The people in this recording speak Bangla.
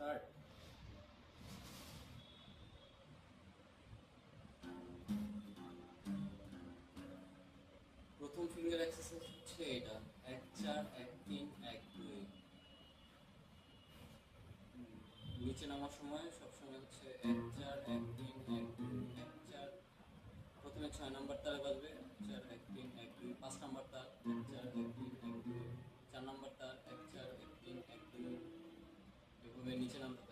স্টার্ট। প্রথম ফিঙ্গার এক্সারসাইজ হচ্ছে এটা, 1 4 1 3 1 2। নিচে নামার সময় সবসময় হচ্ছে 1 4 1 3 1 2 1 4। প্রথমে 6 নম্বর তালে বাজবে 1 4 1 3 1 2। 5 নম্বর তাল 1 4 1 3 1 2। 4 নম্বর তাল 1 4 1 3 1 2। এভাবে নিচে নামতে